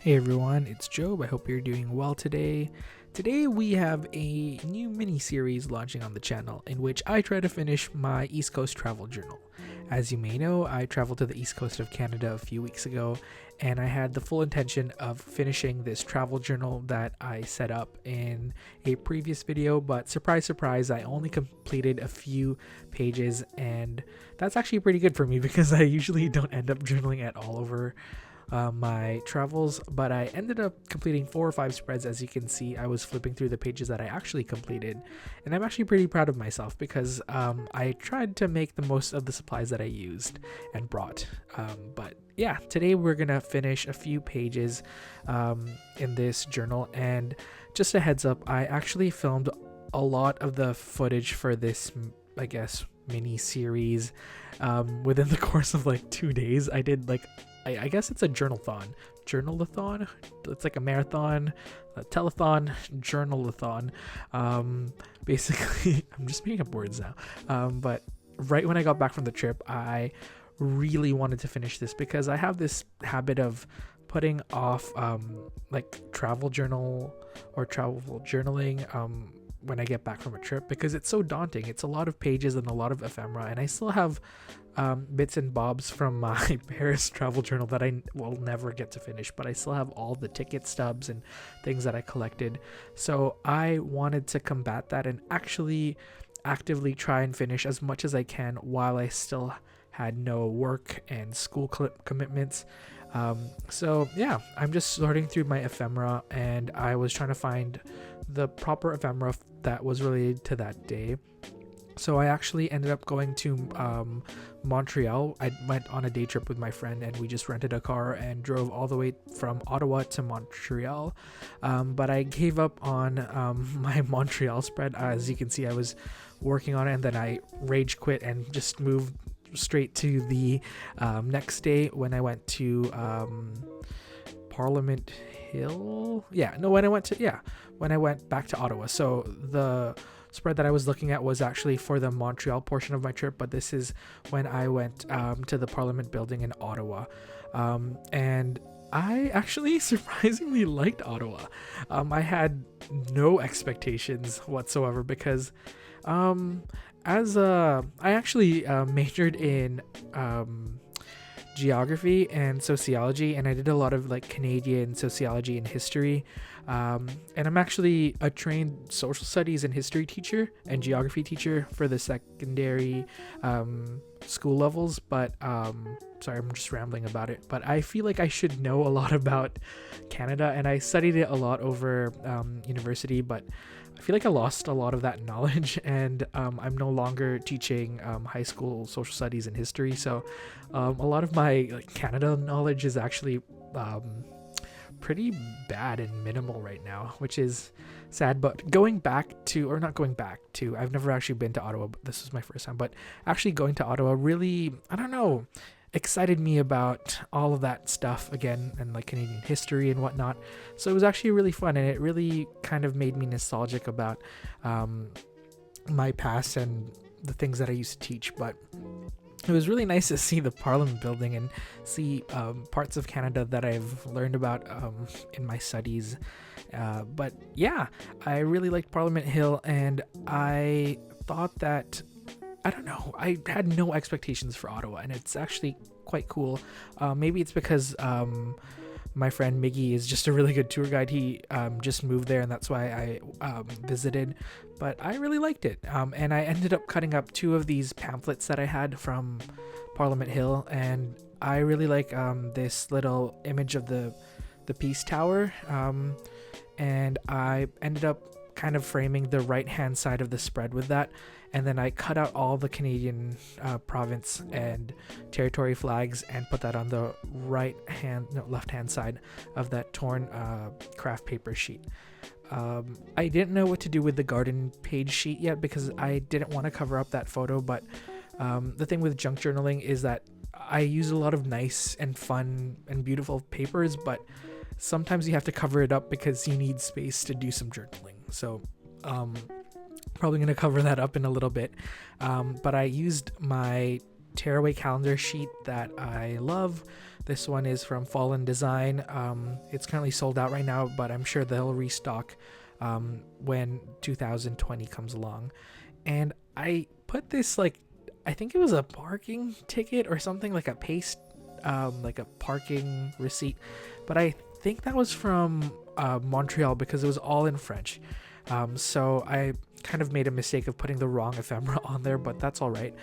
Hey everyone, it's Job. I hope you're doing well today. Today we have a new mini series launching on the channel in which I try to finish my East Coast travel journal. As you may know, I traveled to the East Coast of Canada a few weeks ago, and I had the full intention of finishing this travel journal that I set up in a previous video, but surprise, surprise, I only completed a few pages, and that's actually pretty good for me because I usually don't end up journaling at all over my travels, but I ended up completing 4 or 5 spreads. As you can see, I was flipping through the pages that I actually completed, and I'm actually pretty proud of myself because I tried to make the most of the supplies that I used and brought. But yeah, today we're gonna finish a few pages in this journal, and just a heads up, I actually filmed a lot of the footage for this, I guess, mini series within the course of like 2 days. I did like I guess it's a journalathon. It's like a marathon, a telethon, journalathon. Basically, I'm just making up words now. But right when I got back from the trip, I really wanted to finish this because I have this habit of putting off like travel journal or travel journaling when I get back from a trip because it's so daunting. It's a lot of pages and a lot of ephemera, and I still have bits and bobs from my Paris travel journal that I will never get to finish, but I still have all the ticket stubs and things that I collected. So I wanted to combat that and actually actively try and finish as much as I can while I still had no work and school commitments. So yeah, I'm just sorting through my ephemera, and I was trying to find the proper ephemera that was related to that day. So I actually ended up going to Montreal. I went on a day trip with my friend, and we just rented a car and drove all the way from Ottawa to Montreal. But I gave up on my Montreal spread. As you can see, I was working on it, and then I rage quit and just moved straight to the next day when I went to Parliament Hill. When I went back to Ottawa. So the spread that I was looking at was actually for the Montreal portion of my trip, but this is when I went to the Parliament building in Ottawa. And I actually surprisingly liked Ottawa. I had no expectations whatsoever because I actually majored in geography and sociology, and I did a lot of like Canadian sociology and history. And I'm actually a trained social studies and history teacher and geography teacher for the secondary school levels, but sorry, I'm just rambling about it, but I feel like I should know a lot about Canada, and I studied it a lot over university, but I feel like I lost a lot of that knowledge, and I'm no longer teaching high school social studies and history, so a lot of my Canada knowledge is actually pretty bad and minimal right now, which is sad. But I've never actually been to Ottawa, but this was my first time, but actually going to Ottawa really, I don't know, excited me about all of that stuff again, and like Canadian history and whatnot. So it was actually really fun, and it really kind of made me nostalgic about my past and the things that I used to teach. But it was really nice to see the Parliament building and see parts of Canada that I've learned about in my studies. But yeah, I really liked Parliament Hill, and I thought that, I don't know, I had no expectations for Ottawa, and it's actually quite cool. Maybe it's because my friend Miggy is just a really good tour guide. He just moved there, and that's why I visited, but I really liked it. And I ended up cutting up 2 of these pamphlets that I had from Parliament Hill, and I really like this little image of the Peace Tower, and I ended up kind of framing the right hand side of the spread with that, and then I cut out all the Canadian province and territory flags and put that on the left hand side of that torn craft paper sheet. I didn't know what to do with the garden page sheet yet because I didn't want to cover up that photo, but the thing with junk journaling is that I use a lot of nice and fun and beautiful papers, but sometimes you have to cover it up because you need space to do some journaling. So probably going to cover that up in a little bit, but I used my tearaway calendar sheet that I love. This one is from Fallen Design. It's currently sold out right now, but I'm sure they'll restock when 2020 comes along. And I put this, like, I think it was a parking ticket or something, like a paste, like a parking receipt, but I think that was from Montreal because it was all in French. So I kind of made a mistake of putting the wrong ephemera on there, but that's all right.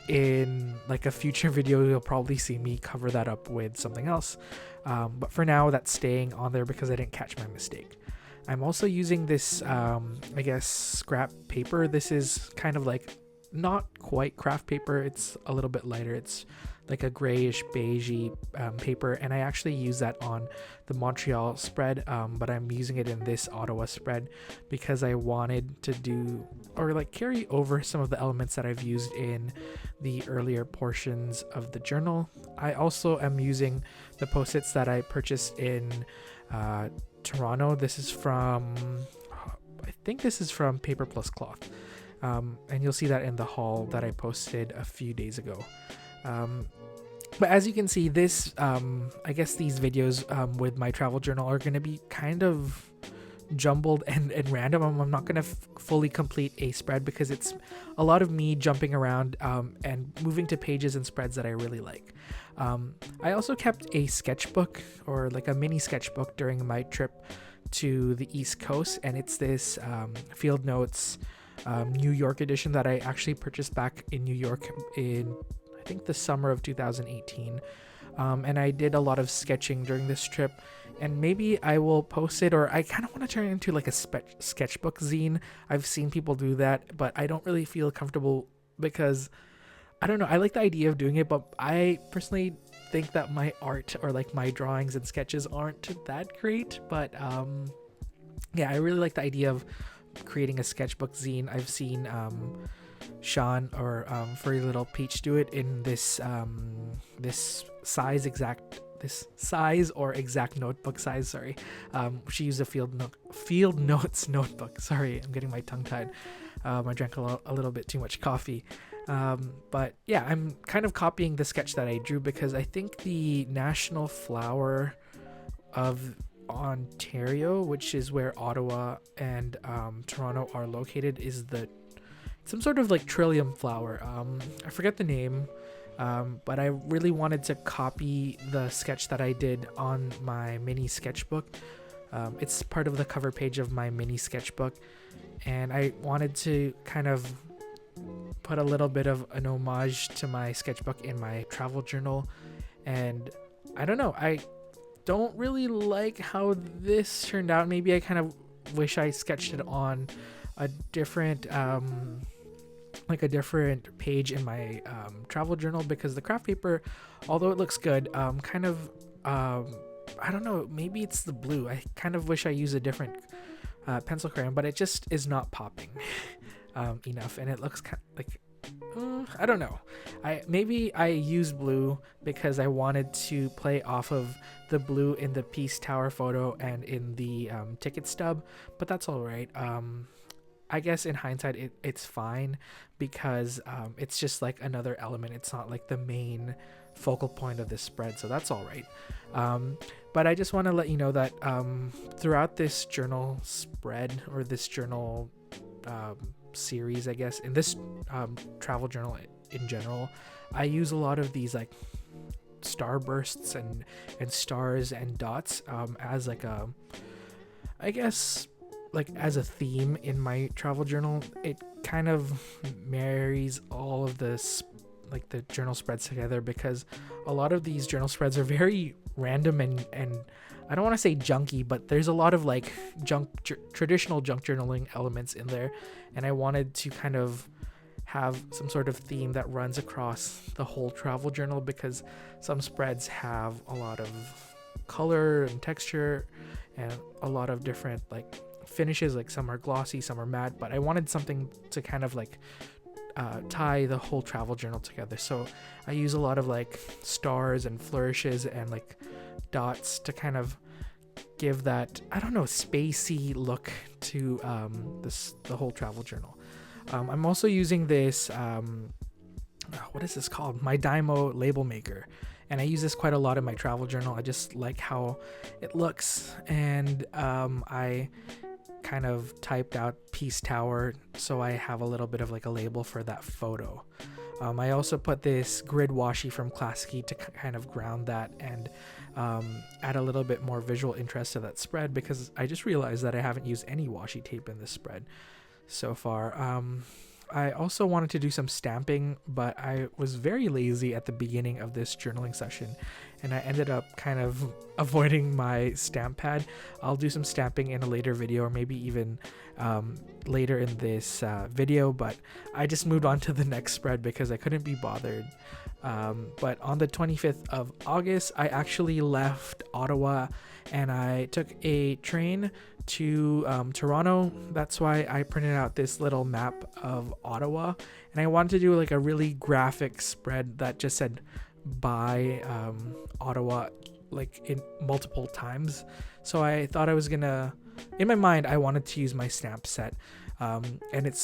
In like a future video, you'll probably see me cover that up with something else. But for now, that's staying on there because I didn't catch my mistake. I'm also using this, I guess, scrap paper. This is kind of like not quite craft paper. It's a little bit lighter. It's like a grayish beigey paper, and I actually use that on the Montreal spread, but I'm using it in this Ottawa spread because I wanted to do, or like carry over some of the elements that I've used in the earlier portions of the journal. I also am using the post-its that I purchased in Toronto. This is from, I think this is from Paper Plus Cloth, and you'll see that in the haul that I posted a few days ago. But as you can see, this, I guess these videos with my travel journal are going to be kind of jumbled and random. I'm not going to fully complete a spread because it's a lot of me jumping around and moving to pages and spreads that I really like. I also kept a sketchbook, or like a mini sketchbook, during my trip to the East Coast, and it's this Field Notes New York edition that I actually purchased back in New York in, I think, the summer of 2018. And I did a lot of sketching during this trip, and maybe I will post it, or I kind of want to turn it into like a sketchbook zine. I've seen people do that, but I don't really feel comfortable because, I don't know, I like the idea of doing it, but I personally think that my art, or like my drawings and sketches, aren't that great. But yeah, I really like the idea of creating a sketchbook zine. I've seen Sean, or Furry Little Peach, do it in this this size or exact notebook size. Sorry, she used a Field Notes notebook. Sorry, I'm getting my tongue tied. I drank a little bit too much coffee. But yeah, I'm kind of copying the sketch that I drew because I think the national flower of Ontario, which is where Ottawa and Toronto are located, is some sort of like trillium flower. I forget the name, but I really wanted to copy the sketch that I did on my mini sketchbook. It's part of the cover page of my mini sketchbook, and I wanted to kind of put a little bit of an homage to my sketchbook in my travel journal. And I don't know, I don't really like how this turned out. Maybe I kind of wish I sketched it on a different like a different page in my travel journal, because the craft paper, although it looks good, kind of I don't know, maybe it's the blue. I kind of wish I used a different pencil crayon, but it just is not popping enough, and it looks kind of like I don't know. Maybe I used blue because I wanted to play off of the blue in the Peace Tower photo and in the ticket stub, but that's all right. I guess in hindsight, it's fine because it's just like another element. It's not like the main focal point of this spread, so that's all right. But I just want to let you know that throughout this journal spread, or this journal series, I guess, in this travel journal in general, I use a lot of these like starbursts and stars and dots as like a, I guess, like as a theme in my travel journal. It kind of marries all of this, like the journal spreads together, because a lot of these journal spreads are very random and I don't want to say junky, but there's a lot of like traditional junk journaling elements in there, and I wanted to kind of have some sort of theme that runs across the whole travel journal, because some spreads have a lot of color and texture and a lot of different like finishes, like some are glossy, some are matte, but I wanted something to kind of like tie the whole travel journal together. So I use a lot of like stars and flourishes and like dots to kind of give that, I don't know, spacey look to the whole travel journal. I'm also using this what is this called? My Dymo label maker. And I use this quite a lot in my travel journal. I just like how it looks. And I kind of typed out Peace Tower, so I have a little bit of like a label for that photo. I also put this grid washi from Klasky to kind of ground that and add a little bit more visual interest to that spread, because I just realized that I haven't used any washi tape in this spread so far. I also wanted to do some stamping, but I was very lazy at the beginning of this journaling session, and I ended up kind of avoiding my stamp pad. I'll do some stamping in a later video, or maybe even later in this video, but I just moved on to the next spread because I couldn't be bothered. But on the 25th of August, I actually left Ottawa and I took a train to Toronto. That's why I printed out this little map of Ottawa, and I wanted to do like a really graphic spread that just said by Ottawa like in multiple times. So I thought I was gonna, in my mind, I wanted to use my stamp set, and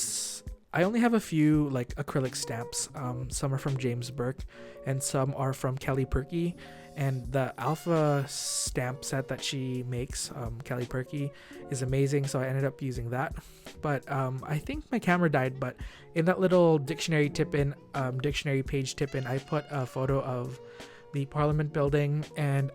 I only have a few like acrylic stamps. Some are from James Burke and some are from Kelly Perky, and the alpha stamp set that she makes, Kelly Perky, is amazing, so I ended up using that. But I think my camera died, but in that little dictionary page tip-in, I put a photo of the Parliament building, and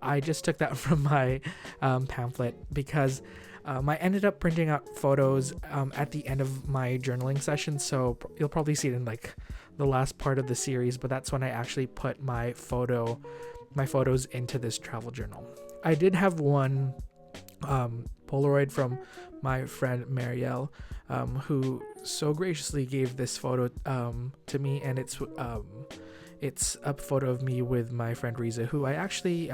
I just took that from my pamphlet because I ended up printing out photos at the end of my journaling session, so you'll probably see it in like the last part of the series, but that's when I actually put my photos into this travel journal. I did have one Polaroid from my friend Marielle, who so graciously gave this photo to me, and it's a photo of me with my friend Riza, who I actually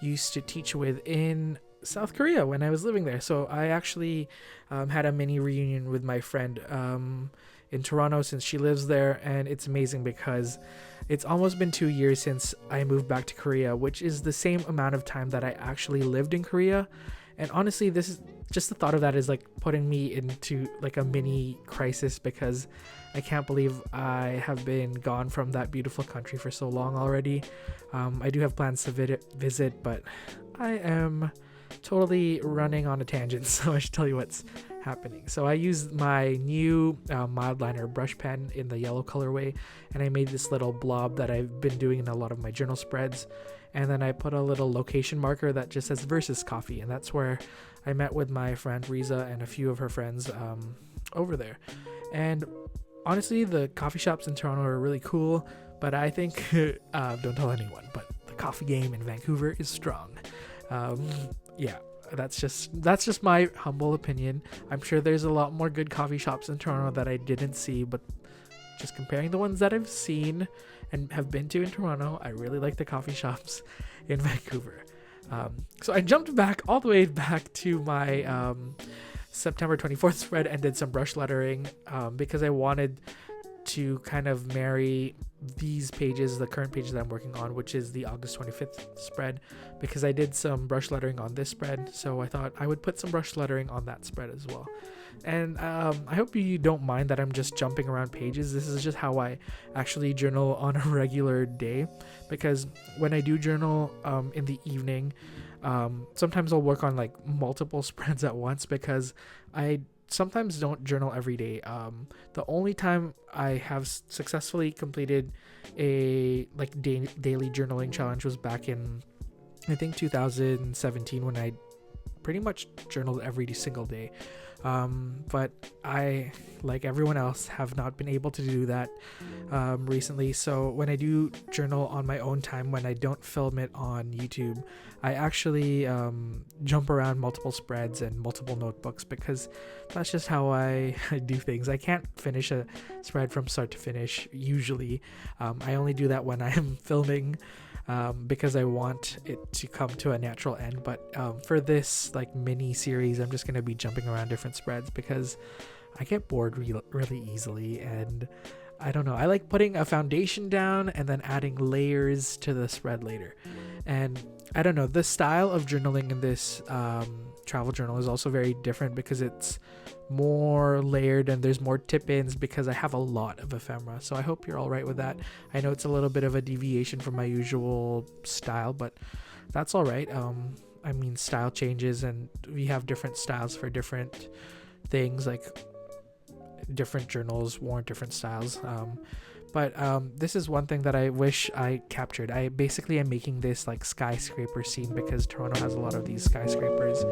used to teach with in South Korea when I was living there. So I actually had a mini reunion with my friend in Toronto since she lives there, and it's amazing because it's almost been 2 years since I moved back to Korea, which is the same amount of time that I actually lived in Korea. And honestly, this is just the thought of that is like putting me into like a mini crisis, because I can't believe I have been gone from that beautiful country for so long already. I do have plans to visit, but I am totally running on a tangent, so I should tell you what's happening. So I used my new mild liner brush pen in the yellow colorway, and I made this little blob that I've been doing in a lot of my journal spreads. And then I put a little location marker that just says Versus Coffee, and that's where I met with my friend Riza and a few of her friends over there. And honestly, the coffee shops in Toronto are really cool, but I think don't tell anyone, but the coffee game in Vancouver is strong. Yeah, that's just my humble opinion. I'm sure there's a lot more good coffee shops in Toronto that I didn't see, but just comparing the ones that I've seen and have been to in Toronto, I really like the coffee shops in Vancouver. So I jumped back all the way back to my September 24th spread and did some brush lettering because I wanted to kind of marry these pages, the current pages that I'm working on, which is the August 25th spread, because I did some brush lettering on this spread, so I thought I would put some brush lettering on that spread as well. And I hope you don't mind that I'm just jumping around pages. This is just how I actually journal on a regular day, because when I do journal in the evening, sometimes I'll work on like multiple spreads at once, because I sometimes don't journal every day. The only time I have successfully completed a like daily journaling challenge was back in, I think, 2017, when I pretty much journaled every single day. But I, like everyone else, have not been able to do that recently. So when I do journal on my own time, when I don't film it on YouTube, I actually jump around multiple spreads and multiple notebooks, because that's just how I do things. I can't finish a spread from start to finish usually. I only do that when I'm filming, because I want it to come to a natural end. But for this like mini series, I'm just going to be jumping around different spreads because I get bored really easily, and I don't know, I like putting a foundation down and then adding layers to the spread later. And I don't know, the style of journaling in this travel journal is also very different because it's more layered and there's more tip-ins because I have a lot of ephemera. So I hope you're all right with that. I know it's a little bit of a deviation from my usual style, but that's all right. I mean, style changes and we have different styles for different things, like different journals warrant different styles. But this is one thing that I wish I captured. I basically am making this like skyscraper scene because Toronto has a lot of these skyscrapers,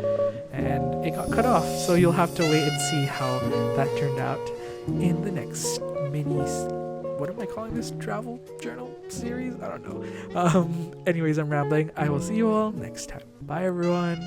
and it got cut off. So you'll have to wait and see how that turned out in the next what am I calling this, travel journal series? I don't know. Anyways, I'm rambling. I will see you all next time. Bye, everyone.